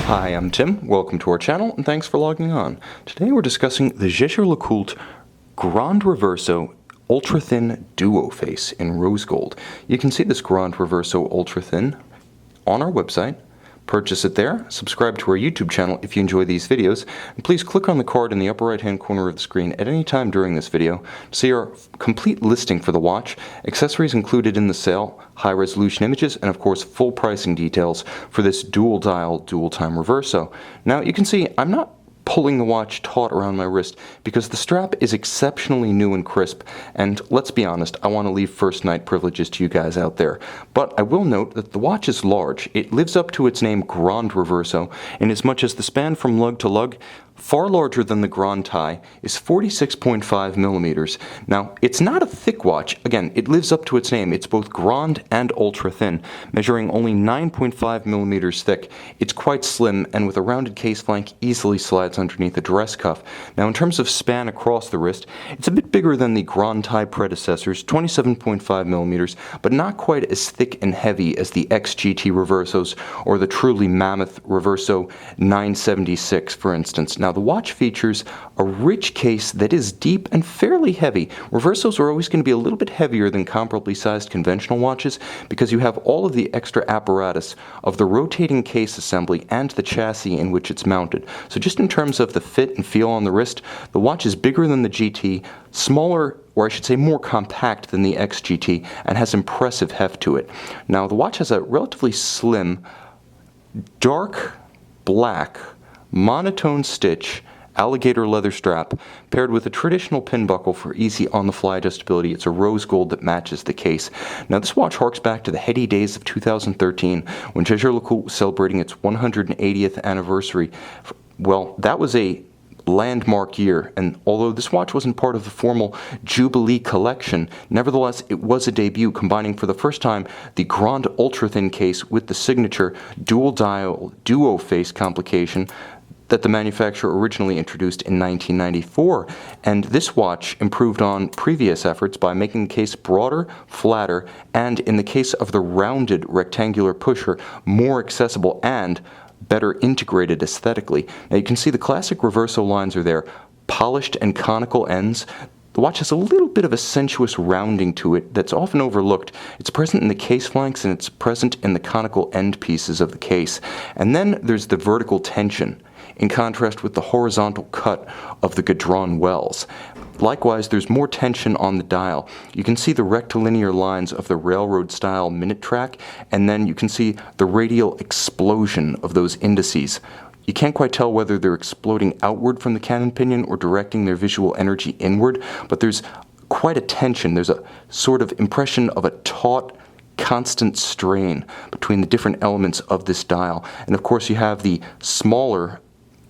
Hi, I'm Tim. Welcome to our channel, and thanks for logging on. Today we're discussing the Jaeger-LeCoultre Grande Reverso Ultra Thin Duoface in rose gold. You can see this Grande Reverso Ultra Thin on our website. Purchase it there, subscribe to our YouTube channel if you enjoy these videos, and please click on the card in the upper right hand corner of the screen at any time during this video to see our complete listing for the watch, accessories included in the sale, high resolution images, and of course full pricing details for this dual dial, dual time Reverso. Now you can see I'm not pulling the watch taut around my wrist because the strap is exceptionally new and crisp, and let's be honest, I want to leave first night privileges to you guys out there. But I will note that the watch is large. It lives up to its name Grande Reverso in as much as the span from lug to lug, far larger than the Grande tie, is 46.5 millimeters. Now, it's not a thick watch. Again, it lives up to its name. It's both Grande and ultra thin, measuring only 9.5 millimeters thick. It's quite slim, and with a rounded case flank, easily slides underneath a dress cuff. Now, in terms of span across the wrist, it's a bit bigger than the Grande tie predecessors, 27.5 millimeters, but not quite as thick and heavy as the XGT Reversos or the truly mammoth Reverso 976, for instance. Now, the watch features a rich case that is deep and fairly heavy. Reversos are always going to be a little bit heavier than comparably sized conventional watches because you have all of the extra apparatus of the rotating case assembly and the chassis in which it's mounted. So just in terms of the fit and feel on the wrist, the watch is bigger than the GT, smaller, or I should say more compact than the XGT, and has impressive heft to it. Now, the watch has a relatively slim, dark black monotone stitch alligator leather strap paired with a traditional pin buckle for easy on-the-fly adjustability. It's a rose gold that matches the case. Now, this watch harks back to the heady days of 2013 when Jaeger-LeCoultre was celebrating its 180th anniversary. Well, that was a landmark year, and although this watch wasn't part of the formal Jubilee collection, nevertheless it was a debut combining for the first time the Grande ultra thin case with the signature dual dial Duoface complication that the manufacturer originally introduced in 1994. And this watch improved on previous efforts by making the case broader, flatter, and in the case of the rounded rectangular pusher, more accessible and better integrated aesthetically. Now you can see the classic Reverso lines are there, polished and conical ends. The watch has a little bit of a sensuous rounding to it that's often overlooked. It's present in the case flanks and it's present in the conical end pieces of the case. And then there's the vertical tension, in contrast with the horizontal cut of the Gadron wells. Likewise, there's more tension on the dial. You can see the rectilinear lines of the railroad-style minute track, and then you can see the radial explosion of those indices. You can't quite tell whether they're exploding outward from the cannon pinion or directing their visual energy inward, but there's quite a tension. There's a sort of impression of a taut, constant strain between the different elements of this dial. And of course, you have the smaller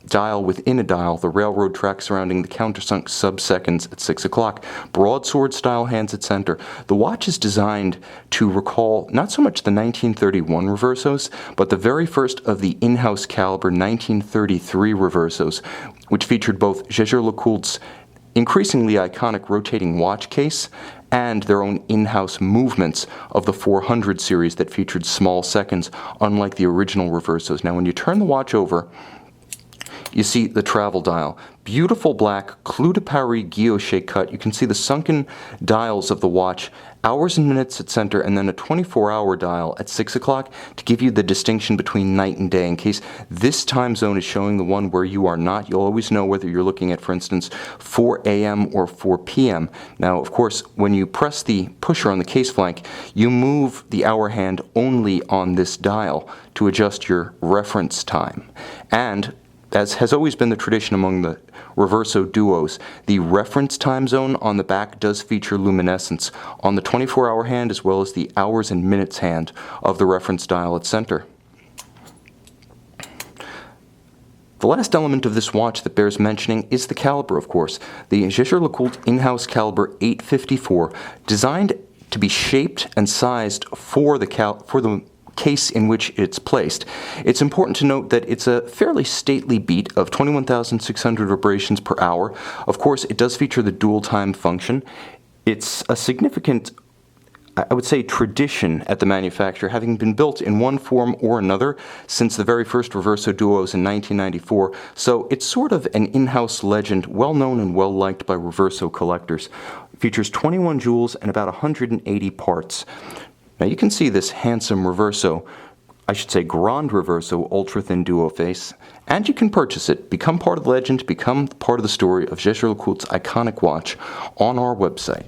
dial within a dial, the railroad track surrounding the countersunk sub-seconds at 6 o'clock, broadsword style hands at center. The watch is designed to recall not so much the 1931 Reversos, but the very first of the in-house caliber 1933 Reversos, which featured both Jaeger-LeCoultre's increasingly iconic rotating watch case and their own in-house movements of the 400 series that featured small seconds, unlike the original Reversos. Now, when you turn the watch over, you see the travel dial. Beautiful black clou de Paris guilloche cut. You can see the sunken dials of the watch, hours and minutes at center, and then a 24-hour dial at 6 o'clock to give you the distinction between night and day. In case this time zone is showing the one where you are not, you'll always know whether you're looking at, for instance, 4 a.m. or 4 p.m. Now, of course, when you press the pusher on the case flank, you move the hour hand only on this dial to adjust your reference time. And as has always been the tradition among the Reverso duos, the reference time zone on the back does feature luminescence on the 24-hour hand as well as the hours and minutes hand of the reference dial at center. The last element of this watch that bears mentioning is the caliper, of course. The Jaeger-LeCoultre in-house caliber 854, designed to be shaped and sized for the case in which it's placed. It's important to note that it's a fairly stately beat of 21,600 vibrations per hour. Of course, it does feature the dual time function. It's a significant I would say, tradition at the manufacturer, having been built in one form or another since the very first Reverso Duos in 1994, so it's sort of an in-house legend, well known and well liked by Reverso collectors. It features 21 jewels and about 180 parts. Now you can see this handsome Reverso, I should say Grande Reverso ultra-thin Duoface, and you can purchase it, become part of the legend, become part of the story of Jaeger-LeCoultre's iconic watch on our website.